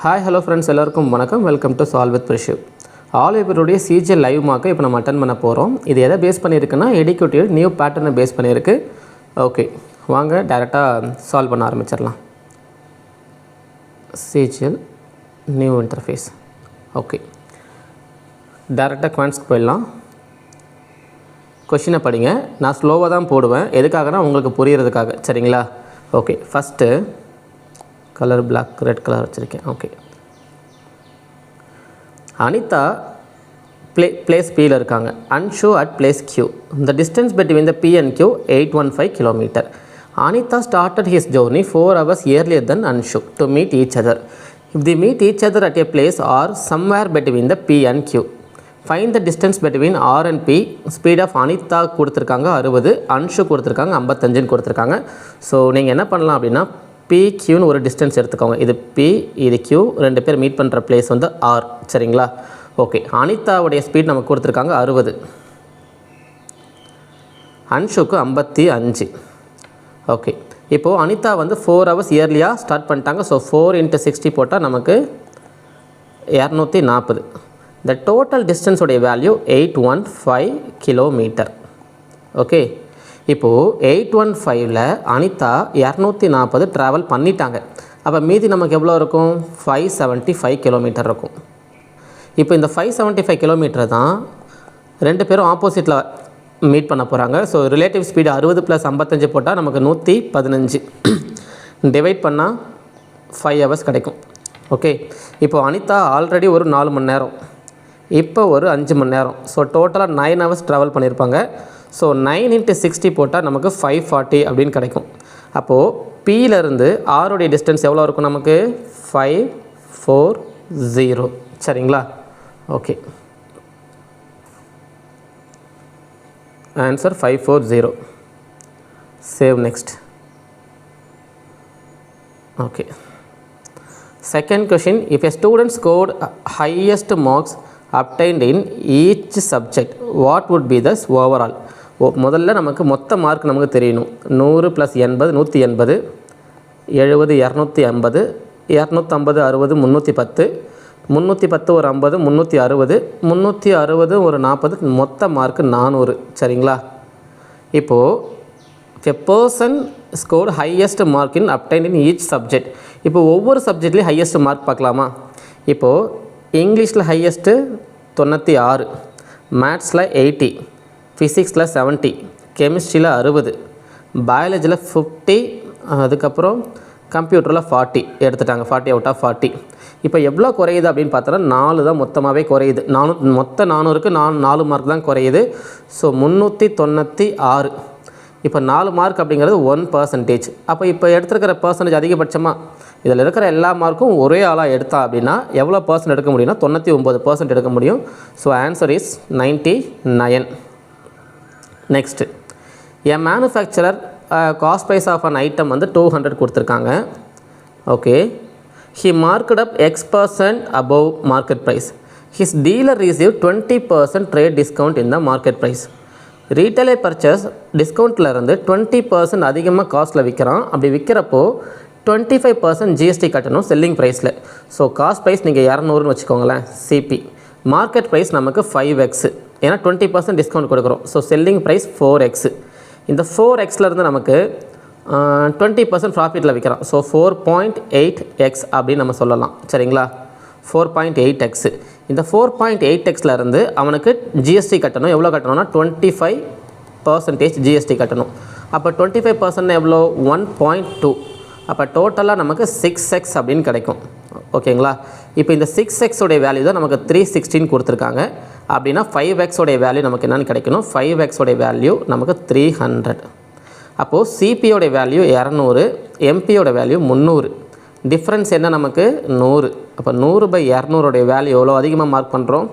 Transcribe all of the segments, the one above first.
Hi hello friends, எல்லாருக்கும் வணக்கம். Welcome to solve with Brishu. All பேப்பருடைய சிஜிஎல் லைவ் மார்க்கை இப்போ நம்ம அட்டன் பண்ண போகிறோம். இது எதை பேஸ் பண்ணியிருக்குன்னா எடுக்கேட்டிவ் நியூ பேட்டர்னை பேஸ் பண்ணியிருக்கு. ஓகே, வாங்க டேரெக்டாக சால்வ் பண்ண ஆரம்பிச்சிடலாம். CGL new interface. ஓகே, டேரெக்டாக குவான்ஸ்க்கு போயிடலாம். கொஷினை படிங்க. நான் ஸ்லோவாக தான் போடுவேன். எதுக்காகனா உங்களுக்கு புரியறதுக்காக, சரிங்களா? Okay, first colour black, red colour வச்சுருக்கேன். ஓகே, அனிதா பிளேஸ் பியில் இருக்காங்க. Anshu at place Q. The distance between the P and Q 815 kilometre. Anita started his journey 4 hours earlier than Anshu to meet each other. If they meet each other at a place or somewhere between the P and Q, find the distance between R and P. Speed of Anita கொடுத்துருக்காங்க 60, அன்ஷு கொடுத்துருக்காங்க 55 கொடுத்துருக்காங்க. So நீங்கள் என்ன பண்ணலாம் அப்படின்னா PQன்னு ஒரு distance எடுத்துக்கோங்க. இது P, இது Q, ரெண்டு பேர் மீட் பண்ணுற பிளேஸ் வந்து R, சரிங்களா? ஓகே, அனிதாவுடைய ஸ்பீட் நமக்கு கொடுத்துருக்காங்க 60, அன்ஷுக்கு 55. ஓகே, இப்போது அனிதா வந்து 4 hours இயர்லியாக ஸ்டார்ட் பண்ணிட்டாங்க. ஸோ 4 × 60 போட்டால் நமக்கு 240. த டோட்டல் டிஸ்டன்ஸோடைய வேல்யூ 815 கிலோமீட்டர். ஓகே, இப்போது 815ல் அனிதா 240 ட்ராவல் பண்ணிட்டாங்க. அப்போ மீதி நமக்கு எவ்வளோ இருக்கும்? 575 கிலோமீட்டர் இருக்கும். இப்போ இந்த 575 கிலோமீட்டர் தான் ரெண்டு பேரும் ஆப்போசிட்டில் மீட் பண்ண போகிறாங்க. ஸோ ரிலேட்டிவ் ஸ்பீடு 60 + 55 போட்டால் நமக்கு 115. டிவைட் பண்ணால் 5 hours கிடைக்கும். ஓகே, இப்போது அனிதா ஆல்ரெடி ஒரு 4 மணி நேரம், இப்போ ஒரு 5 மணி நேரம். ஸோ டோட்டலாக 9 hours ட்ராவல் பண்ணியிருப்பாங்க. ஸோ 9 × 60 போட்டால் நமக்கு 540 அப்படின்னு கிடைக்கும். அப்போது Pயிலேருந்து ஆருடைய டிஸ்டன்ஸ் எவ்வளோ இருக்கும்? நமக்கு 540, சரிங்களா? Okay, answer 540. Save next. Okay, second question. If a student scored highest marks obtained in each subject, what would be the overall? முதல்ல நமக்கு மொத்த மார்க் நமக்கு தெரியணும். 100 + 80 180, 70 250, 250 60 310, 310 ஒரு 50 360, 360 ஒரு 40, மொத்த மார்க் 400, சரிங்களா? இப்போது a person scored highest mark in obtained in each subject. இப்போது ஒவ்வொரு சப்ஜெக்ட்லேயும் ஹையஸ்ட் மார்க் பார்க்கலாமா? இப்போது இங்கிலீஷில் ஹையஸ்ட்டு 96, மேத்ஸில் 80, ஃபிசிக்ஸில் 70, கெமிஸ்ட்ரியில் 60, பயாலஜியில் 50, அதுக்கப்புறம் கம்ப்யூட்டரில் 40 எடுத்துட்டாங்க. 40 out of 40. இப்போ எவ்வளோ குறையுது அப்படின்னு பார்த்தோன்னா 4 தான் மொத்தமாகவே குறையுது. மொத்த 400க்கு 4 மார்க் தான் குறையுது. ஸோ 396. இப்போ 4 மார்க் அப்படிங்கிறது 1%. அப்போ இப்போ எடுத்துருக்கிற பர்சன்டேஜ் அதிகபட்சமாக இதில் இருக்கிற எல்லா மார்க்கும் ஒரே ஆளாக எடுத்தா அப்படின்னா எவ்வளோ % எடுக்க முடியும்னா 99% எடுக்க முடியும். So answer is 99. Next, a manufacturer cost price of an item வந்து 200 கொடுத்துருக்காங்க. Okay, he marked up X% above market price. His dealer receive 20% trade discount in the market price. ரீட்டைலை பர்ச்சேஸ் டிஸ்கவுண்ட்லேருந்து 20% அதிகமாக காஸ்ட்டில் விற்கிறான். அப்படி விற்கிறப்போ 25% ஜிஎஸ்டி கட்டணும் செல்லிங் ப்ரைஸில். ஸோ காஸ்ட் ப்ரைஸ் நீங்கள் 200ன்னு வச்சுக்கோங்களேன், சிபி. மார்க்கெட் ப்ரைஸ் நமக்கு 5x, ஏன்னா 20% டிஸ்கவுண்ட் கொடுக்குறோம். So selling price 4x. இந்த 4xலேருந்து நமக்கு 20% ப்ராஃபிட்டில் விற்கிறான். ஸோ 4.8x அப்படின்னு நம்ம சொல்லலாம், சரிங்களா? 4.8x. இந்த 4.8xலேருந்து அவனுக்கு ஜிஎஸ்டி கட்டணும். எவ்வளோ கட்டணும்னா 25% ஜிஎஸ்டி கட்டணும். அப்போ 25% எவ்வளோ? 1.2. அப்போ டோட்டலாக நமக்கு 6x அப்படின்னு கிடைக்கும். ஓகேங்களா? இப்போ இந்த 6x உடைய வேல்யூ தான் நமக்கு 316 கொடுத்துருக்காங்க. அப்படின்னா 5x உடைய வேல்யூ நமக்கு என்னென்னு கிடைக்கணும்? 5x உடைய வேல்யூ நமக்கு 300. அப்போது சிபியோடைய வேல்யூ 200, எம்பியோட வேல்யூ 300. டிஃப்ரென்ஸ் என்ன நமக்கு? 100. அப்போ 100/200 உடைய வேல்யூ எவ்வளோ அதிகமாக மார்க் பண்ணுறோம்?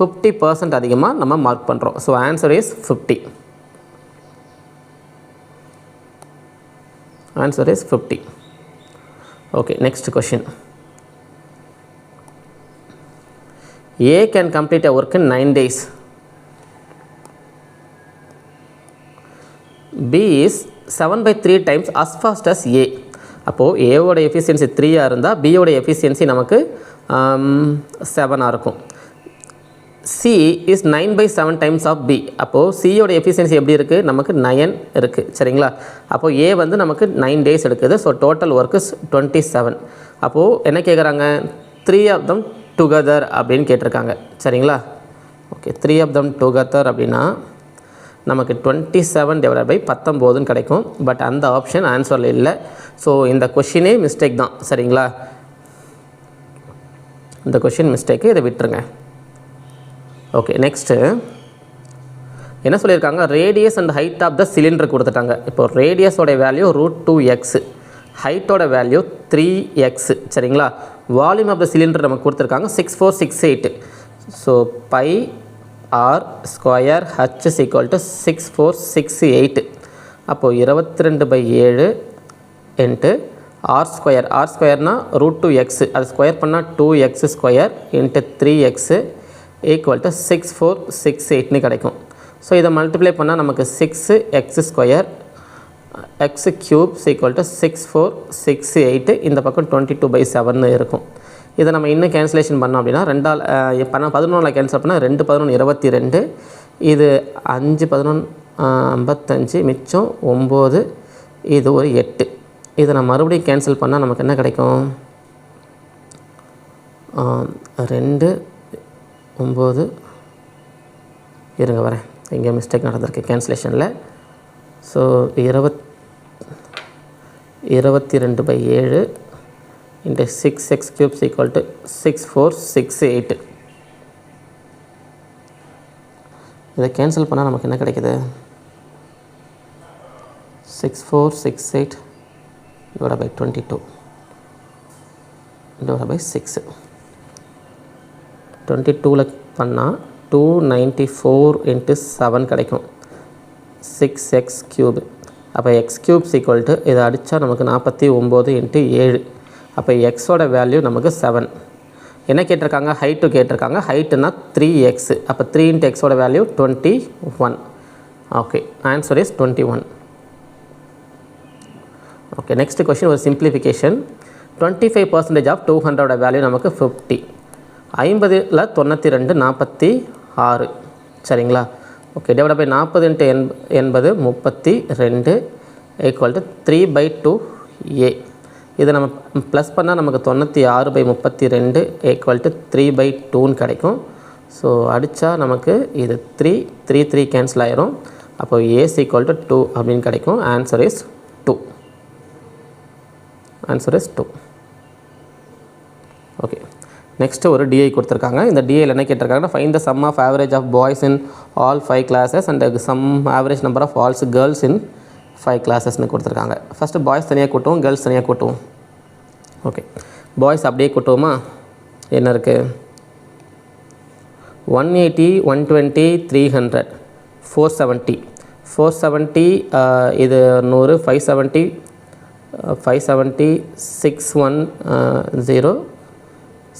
50% அதிகமாக நம்ம மார்க் பண்ணுறோம். So answer is 50. Answer is 50. Okay, next question. A can complete a work in 9 days. B is 7/3 times as fast as A. அப்போது ஏவோட எஃபிஷியன்சி 3 இருந்தால் பியோட எஃபிஷியன்சி நமக்கு 7 இருக்கும். C is 9/7 times of B. அப்போது சியோட எஃபிஷியன்சி எப்படி இருக்குது? நமக்கு 9 இருக்குது. சரிங்களா? அப்போது ஏ வந்து நமக்கு 9 days எடுக்குது. So total work is 27. அப்போது என்ன கேட்குறாங்க? 3 of them together அப்படின்னு கேட்டிருக்காங்க. சரிங்களா? ஓகே, 3 of them together அப்படின்னா நமக்கு 27/19 கிடைக்கும். பட் அந்த ஆப்ஷன் ஆன்சரில் இல்லை. ஸோ இந்த கொஷினே மிஸ்டேக் தான். சரிங்களா? இந்த கொஷின் மிஸ்டேக்கு, இதை விட்டுருங்க. ஓகே, நெக்ஸ்ட்டு என்ன சொல்லியிருக்காங்க? Radius and height of the cylinder கொடுத்துட்டாங்க. இப்போ ரேடியஸோட வேல்யூ √2x, ஹைட்டோட வேல்யூ 3x. சரிங்களா? வால்யூம் ஆஃப் த சிலிண்டர் நமக்கு கொடுத்துருக்காங்க 6468. So pi r square h is equal to 6468. அப்போது 22/7 இன்ட்டு ஆர் ஸ்கொயர். ஆர் ஸ்கொயர்னால் √2x, அது ஸ்கொயர் பண்ணால் 2x square into 3x equal to 6468 கிடைக்கும். ஸோ இதை மல்டிப்ளை பண்ணால் நமக்கு 6x square X cube equal to 6468. இந்த பக்கம் 22/7 இருக்கும். இதை நம்ம இன்னும் கேன்சலேஷன் பண்ணோம் அப்படின்னா 11 கேன்சல் பண்ணால் 2 11 22, இது 5 11 55, மிச்சம் 9, இது ஒரு 8. இதை நான் மறுபடியும் கேன்சல் பண்ணால் நமக்கு என்ன கிடைக்கும்? 2 9, இருங்க வரேன், இங்கே மிஸ்டேக் நடந்திருக்கு கேன்சலேஷனில். So 22/7 into 6x cubes equal to 6468. இதை கேன்சல் பண்ணால் நமக்கு என்ன கிடைக்குது? 6468 / 22 / 6. 22ல் பண்ணால் 294 × 7 கிடைக்கும். 6x cube. அப்போ எக்ஸ் க்யூப்ஸ் ஈக்குவல் டு இதை அடித்தா நமக்கு 49 × 7. அப்போ எக்ஸோட வேல்யூ நமக்கு 7. என்ன கேட்டிருக்காங்க? ஹைட்டு கேட்டிருக்காங்க. ஹைட்டுனா 3x. அப்போ 3 × எக்ஸோட value 21. Okay, answer is 21. Okay, next question ஒரு சிம்பிளிஃபிகேஷன். 25% ஆஃப் 200 வேல்யூ நமக்கு 50. 50ல் 92 46. சரிங்களா? Okay, divide by 40 × 80 32 equal to 3/2a. இதை நம்ம ப்ளஸ் பண்ணால் நமக்கு 96/32 ஈக்குவல் டு 3/2 கிடைக்கும். ஸோ அடித்தா நமக்கு இது 3 கேன்சல் ஆயிரும். அப்போ a ஈக்குவல் டு 2 அப்படின்னு கிடைக்கும். Answer is 2. Answer is 2. Okay, next ஒரு டிஐ கொடுத்துருக்காங்க. இந்த டிஐயில் என்ன கேட்டிருக்காங்கன்னா, find the sum of average of boys in all 5 classes and sum average number of all's girls in 5 classesன்னு கொடுத்துருக்காங்க. ஃபஸ்ட்டு பாய்ஸ் தனியாக கூட்டுவோம், கேர்ள்ஸ் தனியாக கூட்டுவோம். ஓகே, பாய்ஸ் அப்படியே கூட்டுவோமா? என்ன இருக்குது? 180 120 300 470 470 இது 100 570 570 610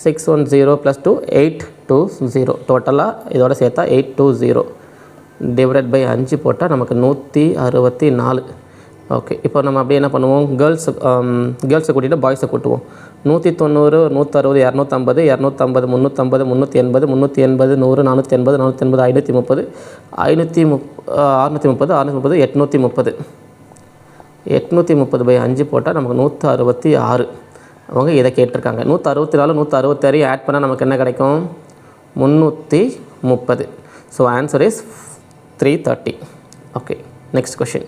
610 + 2 820. டோட்டலாக இதோட சேர்த்தா 820 டிவைடட் பை 5 போட்டால் நமக்கு 164. ஓகே, இப்போ நம்ம அப்படியே என்ன பண்ணுவோம்? கேர்ள்ஸை கூட்டிகிட்டு பாய்ஸை கூட்டுவோம். 190 160 250 250 350 380 380 100 480 480 530 630 830 830/5 போட்டால் நமக்கு 166. அவங்க இதை கேட்டிருக்காங்க. 164 166 ஆட் பண்ணால் நமக்கு என்ன கிடைக்கும்? 330. So answer is 330. Okay, next question.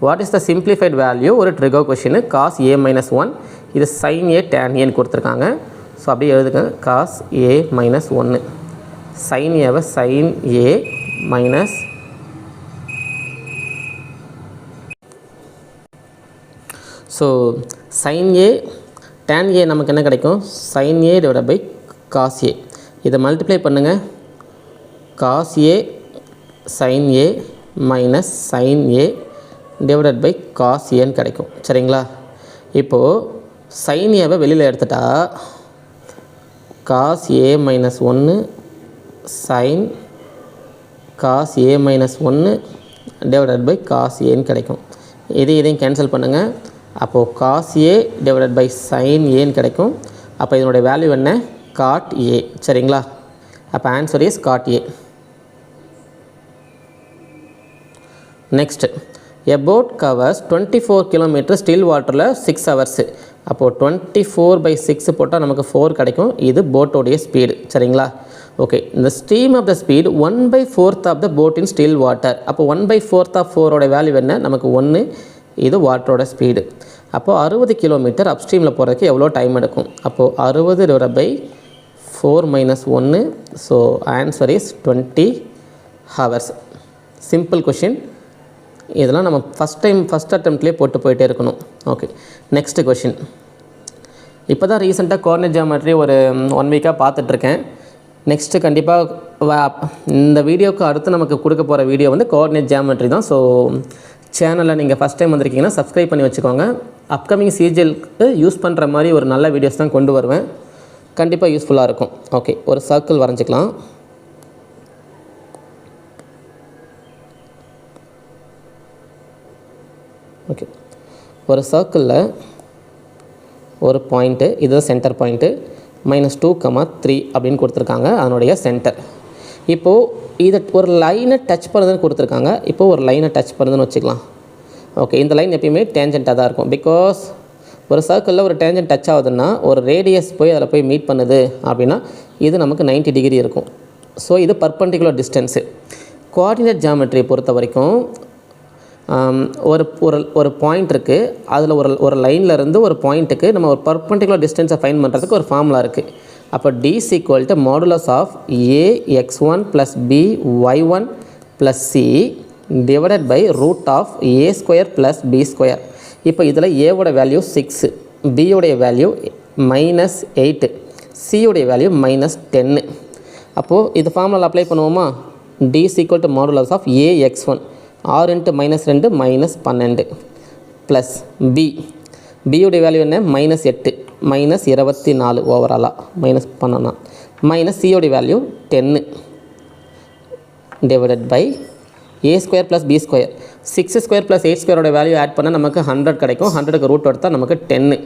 What is the simplified value? ஒரு ட்ரிகோ கொஷின். cos a - 1, இது sin a tan a கொடுத்துருக்காங்க. ஸோ அப்படியே எழுதுங்க. cos a - 1 sin a-வை sin a minus so sin a tan a நமக்கு என்ன கிடைக்கும்? sin a divide by cos a. இதை மல்டிப்ளை பண்ணுங்கள். cos a sin a minus sin a divided by cos a கிடைக்கும். சரிங்களா? இப்போது sin a-வை வெளியில் எடுத்துட்டா cos a - 1 sin cos a - 1 divided by cos a கிடைக்கும். இதையும் கேன்சல் பண்ணுங்கள். அப்போது cos A divided by sine ஏன்னு கிடைக்கும். அப்போ இதனுடைய வேல்யூ என்ன? Cot A. சரிங்களா? அப்போ answer is cot A. Next, a boat covers 24 kilometre still வாட்டரில் 6 ஹவர்ஸு. அப்போது 24/6 போட்டால் நமக்கு 4 கிடைக்கும். இது போட்டோடைய ஸ்பீடு. சரிங்களா? ஓகே, இந்த stream of the speed 1/4 of the boat in still water. அப்போ 1/4 ஆஃப் 4ஓட வேல்யூ என்ன? நமக்கு 1. இது வாட்டரோட ஸ்பீடு. அப்போது 60 கிலோமீட்டர் அப்ஸ்ட்ரீமில் போகிறதுக்கு எவ்வளோ டைம் எடுக்கும்? அப்போது 60/4 - 1. So answer is 20 hours. Simple question. இதெல்லாம் நம்ம ஃபஸ்ட் அட்டெம்ப்ட்லேயே போட்டு போயிட்டே இருக்கணும். Okay, next question. இப்போ தான் ரீசெண்டாக கோஆர்டினேட் ஜியோமெட்ரி ஒரு 1 வீக்காக பார்த்துட்ருக்கேன். நெக்ஸ்ட்டு கண்டிப்பாக இந்த வீடியோவுக்கு அடுத்து நமக்கு கொடுக்க போகிற வீடியோ வந்து கோஆர்டினேட் ஜியோமெட்ரி தான். ஸோ சேனலில் நீங்கள் ஃபஸ்ட் டைம் வந்திருக்கீங்கன்னா சப்ஸ்கிரைப் பண்ணி வச்சுக்கோங்க. அப்கமிங் சிஜிஎல்க்கு யூஸ் பண்ணுற மாதிரி ஒரு நல்ல வீடியோஸ் தான் கொண்டு வருவேன். கண்டிப்பாக யூஸ்ஃபுல்லாக இருக்கும். ஓகே, ஒரு சர்க்கிள் வரைஞ்சிக்கலாம். ஓகே, ஒரு சர்க்கிளில் ஒரு பாயிண்ட்டு, இதுதான் சென்டர் பாயிண்ட்டு, -2, 3 அப்படின்னு கொடுத்துருக்காங்க. அதனுடைய சென்டர். இப்போது இதை ஒரு லைனை டச் பண்ணுறதுன்னு கொடுத்துருக்காங்க. இப்போது ஒரு லைனை டச் பண்ணுறதுன்னு வச்சுக்கலாம். ஓகே, இந்த லைன் எப்பயுமே டேஞ்சண்ட்டாக தான் இருக்கும். பிகாஸ் ஒரு சர்க்கிளில் ஒரு டேஞ்சன்ட் டச் ஆகுதுன்னா ஒரு ரேடியஸ் போய் அதில் போய் மீட் பண்ணுது அப்படின்னா இது நமக்கு 90 டிகிரி இருக்கும். ஸோ இது பர்பண்டிகுலர் டிஸ்டன்ஸு. கோஆர்டினேட் ஜியோமெட்ரியை பொறுத்த வரைக்கும் ஒரு பாயிண்ட் இருக்குது. அதில் ஒரு லைனில் இருந்து ஒரு பாயிண்ட்டுக்கு நம்ம ஒரு பர்பண்டிகுலர் டிஸ்டன்ஸை ஃபைண்ட் பண்ணுறதுக்கு ஒரு ஃபார்முலா இருக்குது. அப்போ D = modulus of AX1 + BY1 + C divided by root of A² + B². இப்போ இதில் ஏவோட வேல்யூ 6, பியோடைய வேல்யூ -8, சியோடைய வேல்யூ -10. அப்போது இது ஃபார்முலா அப்ளை பண்ணுவோமா? D = modulus of AX1 6 × -2 -12 plus பியோடைய வேல்யூ என்ன? -8 -24 ஓவராலாக மைனஸ் பண்ணோன்னா சியோடைய value 10 divided by A² + B². 6² + 8² value add பண்ணால் நமக்கு 100 கிடைக்கும். 100க்கு ரூட் எடுத்தால் நமக்கு 10.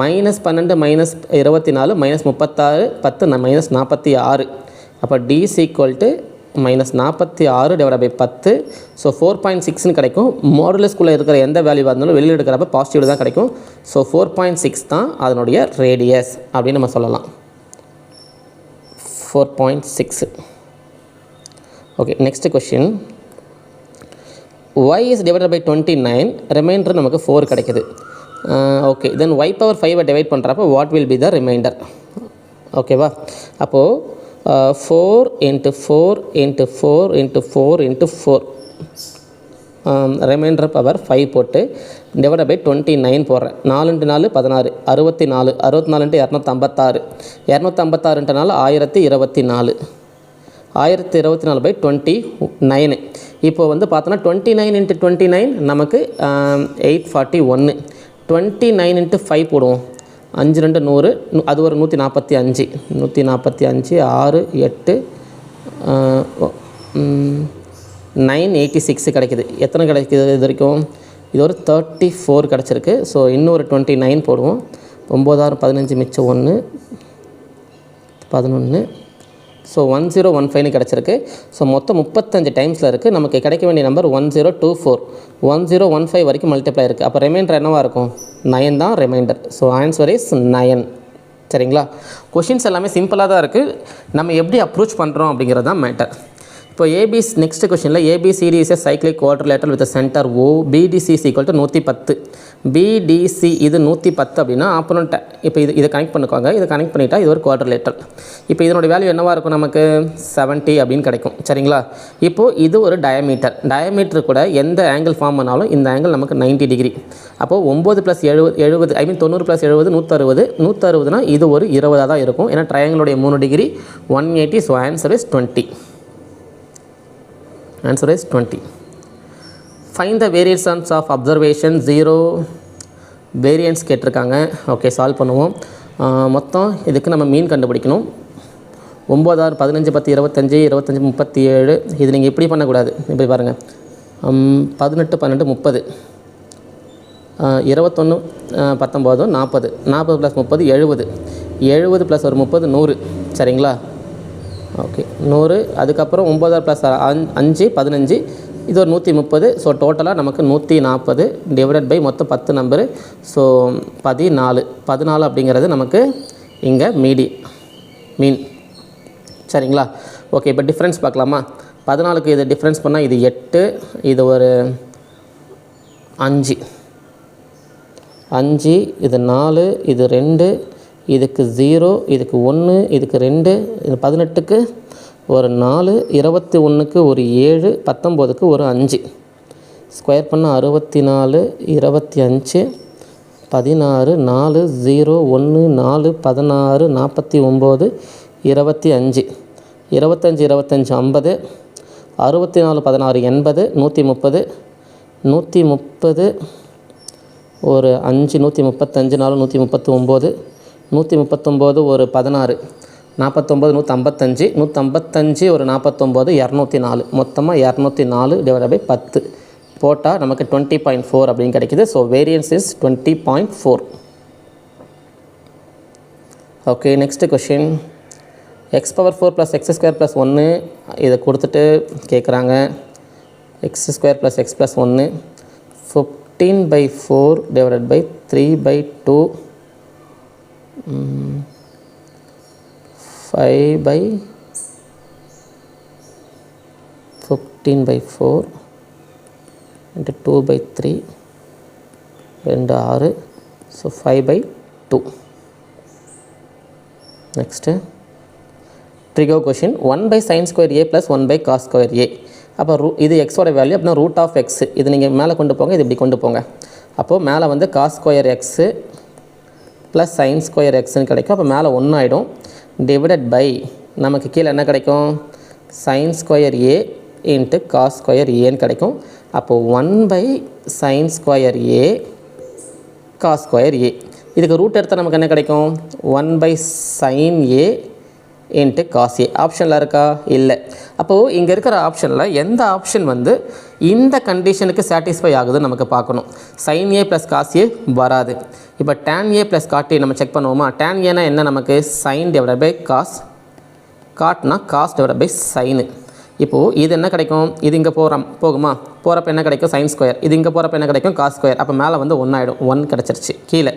-12 -24 -36 10 -46. அப்போ D = -46 டிவைட் பை 10. ஸோ 4.6ன்னு கிடைக்கும். மாடுலஸ்குள்ளே இருக்கிற எந்த வேல்யூவாக இருந்தாலும் வெளியில் எடுக்கிறப்ப பாசிட்டிவ் தான் கிடைக்கும். ஸோ 4.6 தான் அதனுடைய ரேடியஸ் அப்படின்னு நம்ம சொல்லலாம். 4.6. Okay, next question. y is divided by 29, remainder நமக்கு 4 கிடைக்குது. ஓகே, தென் y⁵ டிவைட் பண்ணுறப்போ what will be the remainder? ஓகேவா? அப்போது 4 × 4 × 4 × 4 × 4 ரிமைண்டர் பவர் 5 போட்டு டிவைட் பை 29 போடுறேன். 4 × 4 16, 64, 64 × 256, 256 × 4 1024, 1024/29. இப்போ வந்து பார்த்தோன்னா 29 × 29 நமக்கு 841. 29 × 5 போடுவோம். 5 2 100, அது ஒரு 145, 145 6 8 986 கிடைக்குது. எத்தனை கிடைக்குது இது வரைக்கும்? இது ஒரு 34 கிடச்சிருக்கு. ஸோ இன்னொரு 29 போடுவோம். 9 15 மிச்சம் 1 11. ஸோ 1015 கிடச்சிருக்கு. ஸோ மொத்தம் 35 டைம்ஸில் இருக்குது. நமக்கு கிடைக்க வேண்டிய நம்பர் 1024. 1015 வரைக்கும் மல்டிப்ளை இருக்குது. அப்போ ரிமைண்டர் என்னவாக இருக்கும்? 9 தான் ரிமைண்டர். So answer is 9. சரிங்களா? கொஷின்ஸ் எல்லாமே சிம்பிளாக தான் இருக்குது. நம்ம எப்படி அப்ரோச் பண்ணுறோம் அப்படிங்கிறது தான் மேட்டர். இப்போ நெக்ஸ்ட் கொஷனில் ABCD is a cyclic quadrilateral with centre O. BDC = 110. BDC இது 110 அப்படின்னா ஆப்போனன்ட் இப்போ இதை கனெக்ட் பண்ணிக்கோங்க. இதை கனெக்ட் பண்ணிட்டா இது ஒரு குவாட்ரிலேட்டரல். இப்போ இதனுடைய வேல்யூ என்னவாக இருக்கும்? நமக்கு 70 அப்படின்னு கிடைக்கும். சரிங்களா? இப்போது இது ஒரு டயமீட்டர் கூட எந்த ஆங்கிள் ஃபார்ம் பண்ணாலும் இந்த ஆங்கிள் நமக்கு 90 டிகிரி. அப்போது 9 + 70 ஐ மீன் 90 + 70 160. 160னா இது ஒரு 20 தான் இருக்கும். ஏன்னா ட்ரையாங்கிளுடைய 3 degree 180. So answer is 20. Answer is 20. Find the variations of observation 0 variance கேட்டிருக்காங்க. ஓகே, சால்வ் பண்ணுவோம். மொத்தம் இதுக்கு நம்ம மீன் கண்டுபிடிக்கணும். 9 6 15 10 25 25 37. இது நீங்கள் இப்படி பண்ணக்கூடாது. இப்படி பாருங்கள். 18 12 30. 21 19 40 40 + 30 70 70 + ஒரு 30 100 சரிங்களா. ஓகே 100. அதுக்கப்புறம் 9 + 5 15, இது ஒரு 130. ஸோ டோட்டலாக நமக்கு 140 டிவைடட் பை மொத்தம் 10 நம்பரு. ஸோ 14 அப்படிங்கிறது நமக்கு இங்கே மீன் சரிங்களா. ஓகே இப்போ டிஃப்ரென்ஸ் பார்க்கலாமா. 14க்கு இது டிஃப்ரென்ஸ் பண்ணால் இது 8, இது ஒரு 5, இது 4, இது 2, இதுக்கு 0, இதுக்கு 1, இதுக்கு 2, இது 18க்கு ஒரு 4, 21க்கு ஒரு 7, 19க்கு ஒரு 5. ஸ்கொயர் பண்ணால் 64, 25, 16, 4, 0, 1, 4, 16, 49, 25, 25, 50, 64, 16, 80, 130, 130 ஒரு 5, 135, 4, 139, 139 ஒரு 16, 49, 155, 155 ஒரு 49, 204. மொத்தமாக 204 டிவைட் பை 10 போட்டால் நமக்கு 20.4 அப்படின்னு கிடைக்கிது. So variance is 20.4. Okay next question. x⁴ + x² + 1 இதை கொடுத்துட்டு கேட்குறாங்க. x² + x + 1 15/4 divided by 3/2 5/15/4 into 2/3 2 6. So 5/2. Next trigger question. 1/sin² a plus 1/cos² a. அப்போ இது எக்ஸோட வேல்யூ அப்படின்னா √(x) இது நீங்கள் மேலே கொண்டு போங்க, இது இப்படி கொண்டு போங்க. அப்போது மேலே வந்து cos² x ப்ளஸ் sin² xன்னு கிடைக்கும். அப்போ மேலே 1 ஆகிடும். டிவைடட் பை நமக்கு கீழே என்ன கிடைக்கும், sin² a இன்ட்டு cos² aன்னு கிடைக்கும். அப்போது 1/sin² a cos² a. இதுக்கு ரூட் எடுத்தால் நமக்கு என்ன கிடைக்கும், 1/sin a into cos A. ஆப்ஷனில் இருக்கா, இல்லை. அப்போது இங்கே இருக்கிற ஆப்ஷனில் எந்த ஆப்ஷன் வந்து இந்த கண்டிஷனுக்கு சாட்டிஸ்ஃபை ஆகுதுன்னு நமக்கு பார்க்கணும். sin a plus cos A வராது. இப்போ tan a plus cot A நம்ம செக் பண்ணுவோமா. tan ஏனா என்ன, நமக்கு sin டிவைட் பை காஸ், காட்னா காஸ் டிவைட் பை சைனு. இப்போது இது என்ன கிடைக்கும், இது இங்கே போகுமா, போகிறப்ப என்ன கிடைக்கும் sin², இது இங்கே போகிறப்ப என்ன கிடைக்கும் cos². அப்போ மேலே வந்து 1 ஆகிடும், 1 கிடச்சிருச்சு. கீழே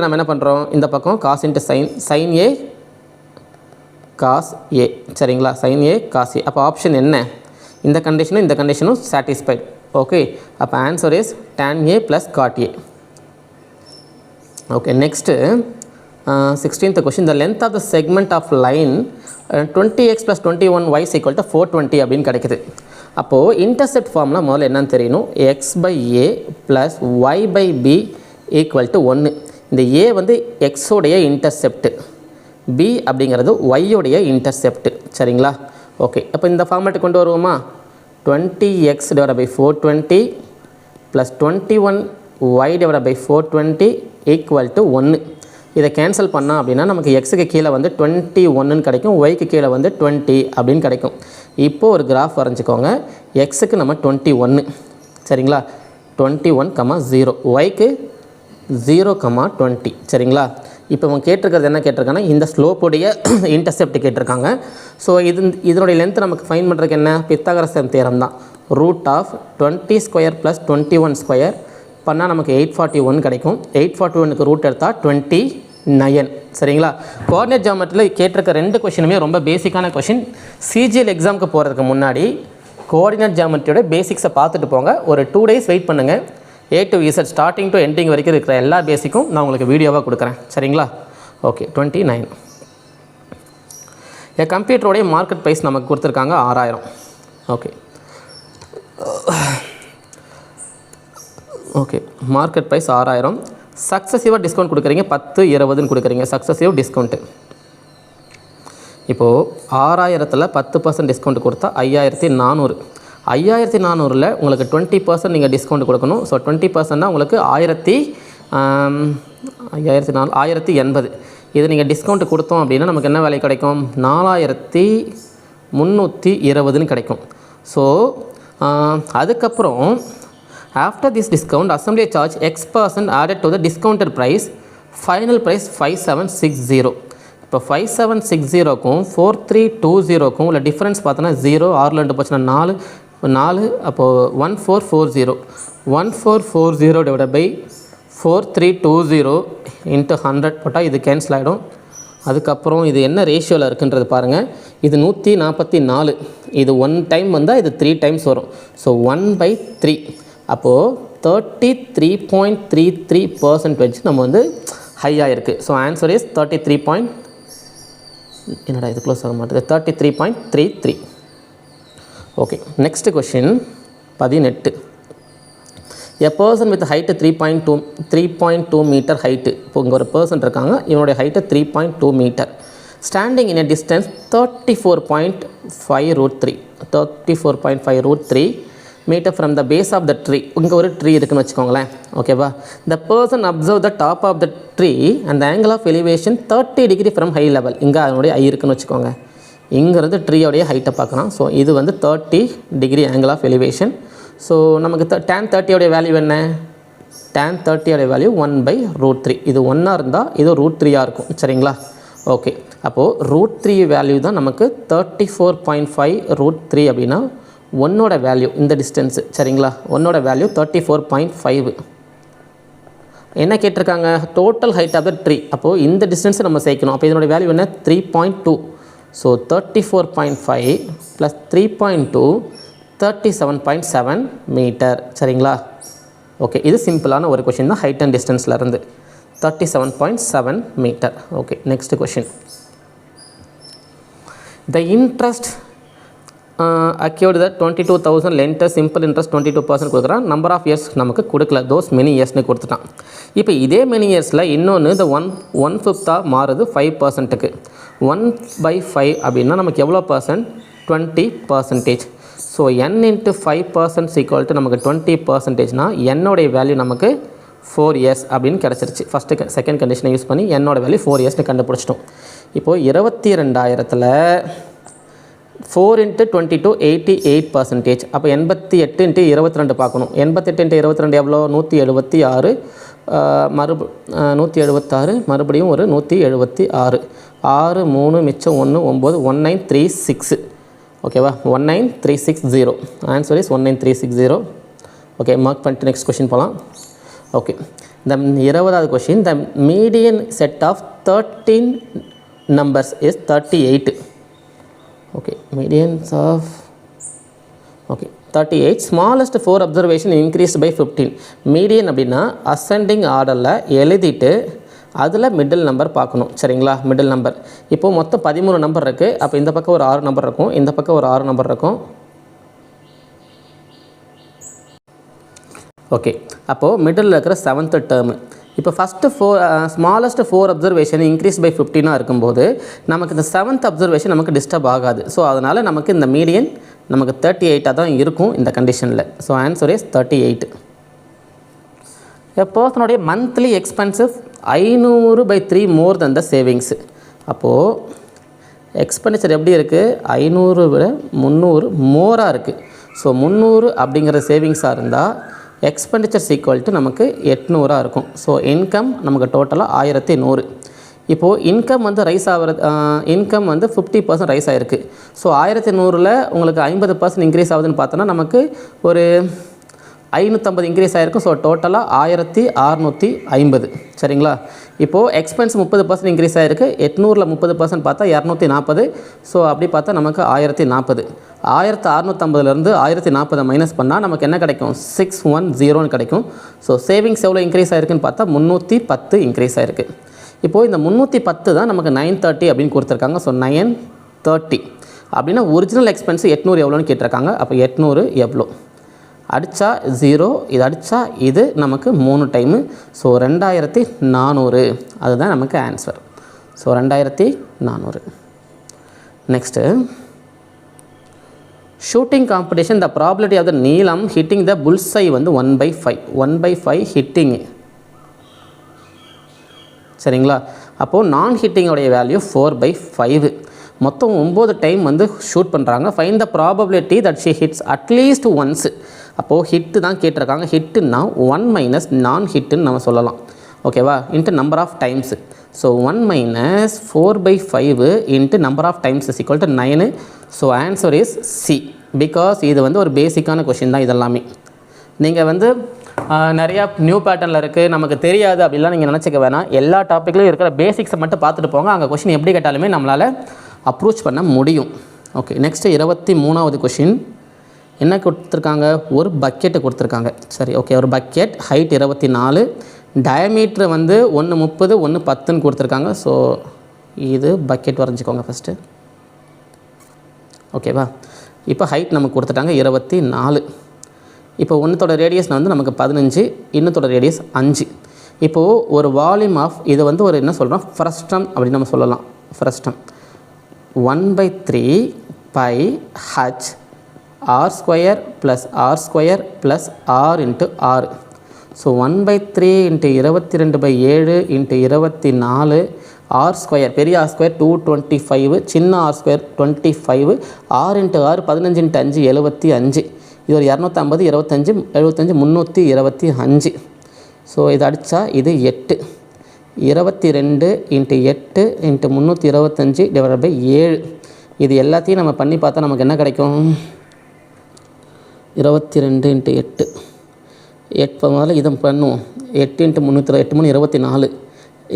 நம்ம என்ன பண்ணுறோம், இந்த பக்கம் cos into sin a cos A சரிங்களா, sin a காஸ் ஏ. அப்போ ஆப்ஷன் என்ன, இந்த கண்டிஷனும் சாட்டிஸ்ஃபைட். ஓகே அப்போ answer is tan a plus cot A. Okay next 16th question. The length of the segment of line 20x + 21y = 420 அப்படின்னு கிடைக்குது. அப்போது intercept ஃபார்மில் முதல்ல என்னன்னு தெரியணும். x/a plus y/b = 1. இந்த a வந்து எக்ஸோடைய இன்டர்செப்ட், b அப்படிங்கிறது y-உடைய இன்டர்செப்ட் சரிங்களா. ஓகே அப்போ இந்த ஃபார்மேட்டு கொண்டு வருவோமா. 20x / 420 plus 21y / 420 = 1. இதை கேன்சல் பண்ணால் அப்படின்னா நமக்கு எக்ஸுக்கு கீழே வந்து 21ன்னு கிடைக்கும், ஒய்க்கு கீழே வந்து 20 அப்படின்னு கிடைக்கும். இப்போது ஒரு கிராஃப் வரைஞ்சிக்கோங்க. எக்ஸுக்கு நம்ம 21 சரிங்களா, 21,0, ஒய்க்கு 0,20 சரிங்களா. இப்போ அவங்க கேட்டிருக்கிறது என்ன கேட்டிருக்காங்கன்னா, இந்த ஸ்லோப்புடைய இன்டர்செப்ட் கேட்டிருக்காங்க. ஸோ இதனுடைய லென்த் நமக்கு ஃபைன் பண்ணுறதுக்கு என்ன, பித்தாகரஸ் தியரம் தான். √20² + 21² பண்ணால் நமக்கு 841 கிடைக்கும். 841க்கு ரூட் எடுத்தால் 29 சரிங்களா. கோஆர்டினேட் ஜியோமெட்ரியில் கேட்டிருக்க 2 கொஷினுமே ரொம்ப பேசிக்கான கொஷின். சிஜிஎல் எக்ஸாமுக்கு போகிறதுக்கு முன்னாடி கோஆர்டினேட் ஜியோமெட்ரியோட பேசிக்ஸை பார்த்துட்டு போங்க. ஒரு 2 days வெயிட் பண்ணுங்கள். A to Z starting to ending வரைக்கும் இருக்கிற எல்லா பேசிக்கும் நான் உங்களுக்கு வீடியோவாக கொடுக்குறேன் சரிங்களா. ஓகே 29. கம்ப்யூட்டரோடைய மார்க்கெட் ப்ரைஸ் நமக்கு கொடுத்துருக்காங்க 6000. Okay market price 6000. சக்ஸஸிவாக டிஸ்கவுண்ட் கொடுக்குறீங்க, 10, 20ன்னு கொடுக்குறீங்க சக்ஸஸிவ் டிஸ்கவுண்ட்டு. இப்போது 6000ல் 10% டிஸ்கவுண்ட் கொடுத்தா 5400. 5400ல் உங்களுக்கு 20% நீங்கள் டிஸ்கவுண்ட் கொடுக்கணும். ஸோ 20%னா உங்களுக்கு 1080. இது நீங்கள் டிஸ்கவுண்ட் கொடுத்தோம் அப்படின்னா நமக்கு என்ன விலை கிடைக்கும், 4320ன்னு கிடைக்கும். ஸோ அதுக்கப்புறம் After this discount, assembly charge X% added to the discounted price, final price 5760. இப்போ 5760க்கும் 4320க்கும் உள்ள டிஃப்ரென்ஸ் பார்த்தோன்னா 0 6 2 போச்சுன்னா 4 அப்போது 1440 1440 டிவைட் பை 4320 இன்ட்டு 100 போட்டால் இது கேன்சல் ஆகிடும். அதுக்கப்புறம் இது என்ன ரேஷியோவில் இருக்குன்றது பாருங்கள். இது 144, இது 1 டைம் வந்தால் இது 3 டைம்ஸ் வரும். ஸோ 1/3 அப்போது 33.33% நம்ம வந்து ஹையாக இருக்குது. So answer is 33. என்னடா இது க்ளோஸ் ஆக மாட்டேது, 33.33. Okay, next question 18. A person with height 3.2 metre height. இப்போ இங்கே ஒரு பர்சன் இருக்காங்க, இவனுடைய height 3.2 metre. Standing in a distance 34.5√3 metre from the base of the tree. இங்கே ஒரு ட்ரீ இருக்குன்னு வச்சுக்கோங்களேன். ஓகேவா? The person observe the top of the tree and angle of elevation 30 degree from high level. இங்கே அதனுடைய ஐ இருக்குன்னு வச்சுக்கோங்க. இங்கிறது ட்ரீயோடைய ஹைட்டை பார்க்கலாம். ஸோ இது வந்து 30 degree angle of elevation. So நமக்கு tan 30 வேல்யூ என்ன? tan 30 value 1/√3. இது 1 இருந்தால் இது √3 இருக்கும். சரிங்களா? ஓகே, அப்போது √3 வேல்யூ தான் நமக்கு 34.5√3 அப்படின்னா 1ஓட வேல்யூ இந்த டிஸ்டன்ஸு. சரிங்களா? 1ஓட வேல்யூ 34.5. என்ன கேட்டிருக்காங்க? Total height of the tree. அப்போது இந்த டிஸ்டன்ஸை நம்ம சேர்க்கணும். அப்போ இதனுடைய வேல்யூ என்ன? 3.2. So 34.5 + 3.2 37.7 metre. சரிங்களா? ஓகே, இது சிம்பிளான ஒரு கொஷின் தான். ஹைட் அண்ட் டிஸ்டன்ஸில் இருந்து 37.7 metre. Okay, next question. The interest accrued the 22,000 lent simple interest 22% கொடுக்குறான். நம்பர் ஆஃப் இயர்ஸ் நமக்கு கொடுக்கல, தோஸ் மெனி இயர்ஸ்னு கொடுத்துட்டான். இப்போ இதே மெனி இயர்ஸில் இன்னொன்று இந்த 1/5 மாறுது 5%க்கு. 1/5 அப்படின்னா நமக்கு எவ்வளோ பர்சன்ட்? 20%. ஸோ n × 5% = நமக்கு 20%னா என்னோடைய வேல்யூ நமக்கு 4 இயர்ஸ் அப்படின்னு கிடச்சிருச்சு. ஃபஸ்ட்டு செகண்ட் கண்டிஷனை யூஸ் பண்ணி என்னோட வேல்யூ 4 இயர்ஸ்னு கண்டுபிடிச்சிட்டோம். இப்போது 22,000ல் 4 × 22 88%. அப்போ 88 × 22 பார்க்கணும். 88 × 22 எவ்வளோ? 176. 176 மறுபடியும் ஒரு 176. 6 3 மிச்சம் 1 9 1936. ஓகேவா? 19360. Answer is 19360. ஓகே, மார்க் பண்ணிட்டு நெக்ஸ்ட் கொஷின் போகலாம். ஓகே, த 20வது question. The median set of 13 numbers is 38. Okay, medians of 38. Smallest 4 observation increased by 15. Median அப்படின்னா அசெண்டிங் ஆர்டரில் எழுதிட்டு அதில் மிடில் நம்பர் பார்க்கணும். சரிங்களா? Middle number. இப்போது மொத்தம் 13 நம்பர் இருக்குது. அப்போ இந்த பக்கம் ஒரு 6 நம்பர் இருக்கும், இந்த பக்கம் ஒரு 6 நம்பர் இருக்கும். ஓகே, அப்போது மிடில் இருக்கிற 7th டேர்மு. இப்போ first smallest 4 observation increase by 15 இருக்கும்போது நமக்கு இந்த 7th அப்சர்வேஷன் நமக்கு டிஸ்டர்ப் ஆகாது. ஸோ அதனால் நமக்கு இந்த மீடியன் நமக்கு 38 தான் இருக்கும் இந்த கண்டிஷனில். So answer is 38. பர்சனுடைய monthly expensive 500/3 more then the savings. அப்போது எக்ஸ்பெண்டிச்சர் எப்படி இருக்குது? 500 விட 300 மோராக இருக்குது. ஸோ 300 அப்படிங்கிற சேவிங்ஸாக இருந்தால் எக்ஸ்பெண்டிச்சர் = நமக்கு 800 இருக்கும். ஸோ இன்கம் நமக்கு டோட்டலாக 1100. இப்போது இன்கம் வந்து ரைஸ் ஆகிறது, இன்கம் வந்து 50% ரைஸ் ஆகிருக்கு. ஸோ 1100ல் உங்களுக்கு 50% இன்க்ரீஸ் ஆகுதுன்னு பார்த்தோன்னா நமக்கு ஒரு 550 இன்க்ரீஸ் ஆகிருக்கும். ஸோ டோட்டலாக 1650. சரிங்களா? இப்போது எக்ஸ்பென்ஸ் 30% இன்க்ரீஸ் ஆகிருக்கு. 800ல் 30% பார்த்தா 240. ஸோ அப்படி பார்த்தா நமக்கு 1040. 1650லேருந்து 1040 மைனஸ் பண்ணால் நமக்கு என்ன கிடைக்கும்? 610 கிடைக்கும். ஸோ சேவிங்ஸ் எவ்வளோ இன்க்ரீஸ் ஆகிருக்குன்னு பார்த்தா 310 இன்க்ரீஸ் ஆகிருக்கு. இப்போது இந்த 310 தான் நமக்கு 930 அப்படின்னு கொடுத்துருக்காங்க. ஸோ 930 அப்படின்னா ஒரிஜினல் எக்ஸ்பென்ஸ் 800 எவ்வளோன்னு கேட்டிருக்காங்க. அப்போ 800 எவ்வளோ? அடித்தா 0, இது அடித்தா இது நமக்கு 3 டைமு. ஸோ 2400 அதுதான் நமக்கு ஆன்சர். So 2400. Next shooting competition. The probability of the நீளம் ஹிட்டிங் த புல்ஸை வந்து 1/5. 1/5 ஹிட்டிங்கு. சரிங்களா? அப்போது நான் ஹிட்டிங்கோடைய வேல்யூ 4/5. மொத்தம் 9 டைம் வந்து ஷூட் பண்ணுறாங்க. Find the probability that she hits at least once. அப்போது ஹிட்டு தான் கேட்டிருக்காங்க. ஹிட்டுன்னா 1 மைனஸ் நான் ஹிட்டுன்னு நம்ம சொல்லலாம். ஓகேவா? Into number of times. So 1 minus 4/5 into number of times is equal to 9. So answer is C. Because இது வந்து ஒரு பேசிக்கான கொஷின் தான் இதெல்லாமே. நீங்கள் வந்து நிறையா நியூ பேட்டர்னில் இருக்குது, நமக்கு தெரியாது அப்படிலாம் நீங்கள் நினச்சிக்க வேணாம். எல்லா டாப்பிக்லையும் இருக்கிற பேசிக்ஸை மட்டும் பார்த்துட்டு போங்க. அங்கே கொஷின் எப்படி கேட்டாலுமே நம்மளால் அப்ரோச் பண்ண முடியும். ஓகே, நெக்ஸ்ட்டு 23வது கொஷின் என்ன கொடுத்துருக்காங்க? ஒரு பக்கெட்டு கொடுத்துருக்காங்க. சரி, ஓகே. ஒரு பக்கெட் ஹைட் 24, டயமீட்ரு வந்து 1.30 1.10 கொடுத்துருக்காங்க. ஸோ இது பக்கெட் வரைஞ்சிக்கோங்க ஃபஸ்ட்டு. ஓகேவா? இப்போ ஹைட் நமக்கு கொடுத்துட்டாங்க 24. இப்போ ஒன்றத்தோட ரேடியஸ் வந்து நமக்கு 15, இன்னத்தோட ரேடியஸ் 5. இப்போது ஒரு வால்யூம் ஆஃப் இது வந்து ஒரு என்ன சொல்கிறோம்? ஃப்ரஸ்டம் அப்படின்னு நம்ம சொல்லலாம். Frustum 1/3 by H R square plus R square plus R into R. So 1/3 into 22/7 into 24 R square, பெரிய ஆர் ஸ்கொயர் 225, சின்ன R square 25, R into R 15 into 5 75. இது ஒரு 250, 25 75 325. ஸோ இது அடித்தா இது 8. 22 இன்ட்டு 8 இன்ட்டு 325 டிவைட் பை 7. இது எல்லாத்தையும் நம்ம பண்ணி பார்த்தா நமக்கு என்ன கிடைக்கும்? 22 இன்ட்டு 8 8 முதல்ல இதை பண்ணுவோம். 8 இன்ட்டு 320 8 3 24.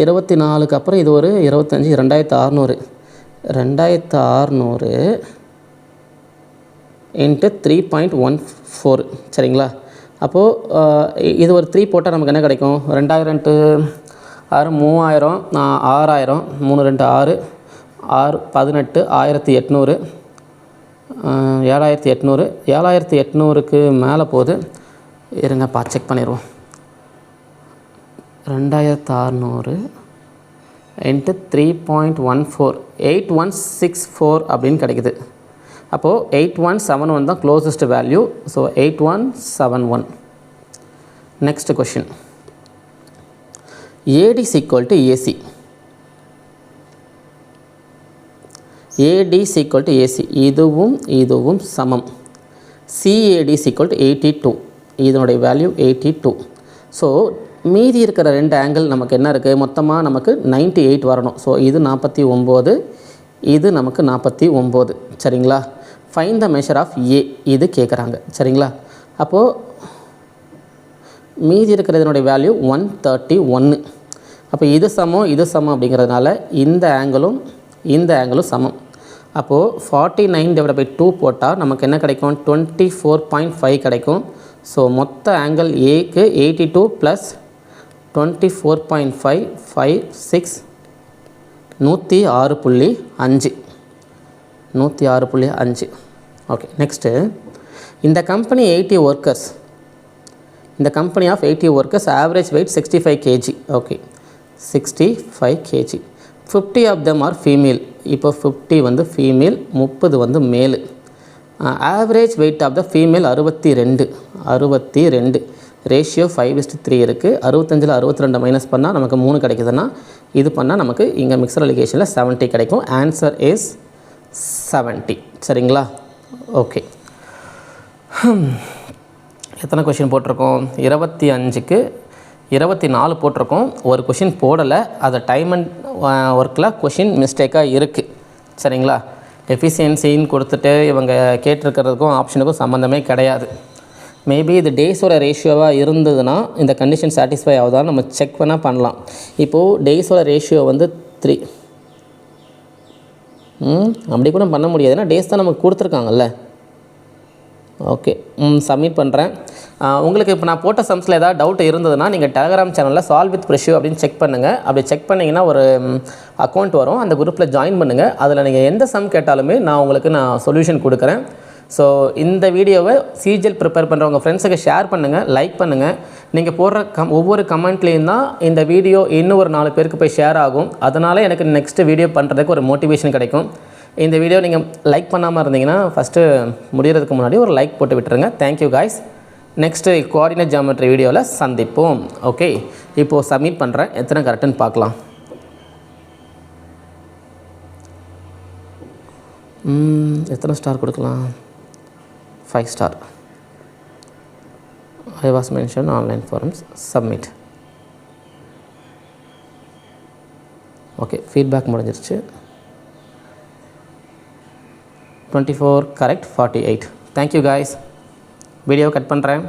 24க்கு அப்புறம் இது ஒரு 25 2600. 2600 இன்ட்டு 3.14. சரிங்களா? அப்போது இது ஒரு 3 போட்டால் நமக்கு என்ன கிடைக்கும்? 2000 இன்ட்டு 6 3000, 6000, 3 2 6 6 18 1800, 7800. 7800க்கு மேலே போகுது. இருங்கப்பா செக் பண்ணிடுவோம். 2600 இன்ட்டு 3.14 8164 அப்படின்னு கிடைக்குது. அப்போது 8171 தான் closest value. So 8171. Next question. AD is equal to AC. AD is equal to AC. இதுவும் சமம். CAD is equal to 82. இதனுடைய வேல்யூ 82. ஸோ மீதி இருக்கிற 2 ஆங்கிள் நமக்கு என்ன இருக்குது? மொத்தமாக நமக்கு 98 வரணும். ஸோ இது 49, இது நமக்கு 49. சரிங்களா? Find the measure of A இது கேட்குறாங்க. சரிங்களா? அப்போது மீதி இருக்கிற இதனுடைய வேல்யூ 131. அப்போ இது சமம் அப்படிங்கிறதுனால இந்த ஆங்கிளும் சமம். அப்போது 49 டிவைட் பை 2 போட்டால் நமக்கு என்ன கிடைக்கும்? 24.5 கிடைக்கும். ஸோ மொத்த ஆங்கிள் ஏக்கு 82 ப்ளஸ் 24.5 5 6 106.5 106.5. ஓகே, நெக்ஸ்ட்டு இந்த கம்பெனி 80 ஒர்க்கர்ஸ். இந்த company of 80 workers average weight 65 kg. Okay, 65 kg. 50 of them are female. இப்போ 50 வந்து ஃபீமேல், 30 வந்து male. Average weight of the female 62. Ratio 5:3 இருக்குது. 65ல் 62 மைனஸ் பண்ணால் நமக்கு 3 கிடைக்குதுன்னா இது பண்ணால் நமக்கு இங்கே மிக்சர் அலிகேஷனில் 70 கிடைக்கும். Answer is 70. சரிங்களா? ஓகே, எத்தனை கொஷின் போட்டிருக்கோம்? 25க்கு 24 போட்டிருக்கோம். ஒரு கொஷின் போடலை. அது டைம் அண்ட் ஒர்க்கில் கொஷின் மிஸ்டேக்காக இருக்குது. சரிங்களா? எஃபிஷியன்சின்னு கொடுத்துட்டு இவங்க கேட்டிருக்கிறதுக்கும் ஆப்ஷனுக்கும் சம்மந்தமே கிடையாது. மேபி இது டேஸோட ரேஷியோவாக இருந்ததுன்னா இந்த கண்டிஷன் சாட்டிஸ்ஃபை ஆகுதான்னு நம்ம செக் பண்ணால் பண்ணலாம். இப்போது டேஸோட ரேஷியோ வந்து 3. அப்படி கூட பண்ண முடியாது. ஏன்னா டேஸ் தான் நமக்கு கொடுத்துருக்காங்கல்ல. ஓகே, சப்மிட் பண்ணுறேன். உங்களுக்கு இப்போ நான் போட்ட சம்ஸில் ஏதாவது டவுட் இருந்ததுன்னா நீங்கள் டெலகிராம் சேனலில் சால்வ் வித் ப்ரெஷ்யூ அப்படின்னு செக் பண்ணுங்கள். அப்படி செக் பண்ணிங்கன்னா ஒரு அக்கௌண்ட் வரும். அந்த குரூப்பில் ஜாயின் பண்ணுங்கள். அதில் நீங்கள் எந்த சம் கேட்டாலுமே நான் சொல்யூஷன் கொடுக்குறேன். ஸோ இந்த வீடியோவை சிஜிஎல் ப்ரிப்பேர் பண்ணுற உங்கள் ஃப்ரெண்ட்ஸுக்கு ஷேர் பண்ணுங்கள், லைக் பண்ணுங்கள். நீங்கள் போடுற ஒவ்வொரு கமெண்ட்லேயும் தான் இந்த வீடியோ இன்னும் ஒரு 4 பேருக்கு போய் ஷேர் ஆகும். அதனால் எனக்கு நெக்ஸ்ட்டு வீடியோ பண்ணுறதுக்கு ஒரு மோட்டிவேஷன் கிடைக்கும். இந்த வீடியோ நீங்கள் லைக் பண்ணாமல் இருந்தீங்கன்னா ஃபஸ்ட்டு முடிகிறதுக்கு முன்னாடி ஒரு லைக் போட்டு விட்டுருங்க. Thank you guys. Next coordinate geometry வீடியோவில் சந்திப்போம். ஓகே, இப்போது சப்மிட் பண்ணுறேன். எத்தனை கரெக்டுன்னு பார்க்கலாம். எத்தனை ஸ்டார் கொடுக்கலாம்? 5 star. I was mentioned online forums, submit. Okay, feedback முடிஞ்சிருச்சு. 24 correct, 48. Thank you guys. Video cut பண்ணுறேன்.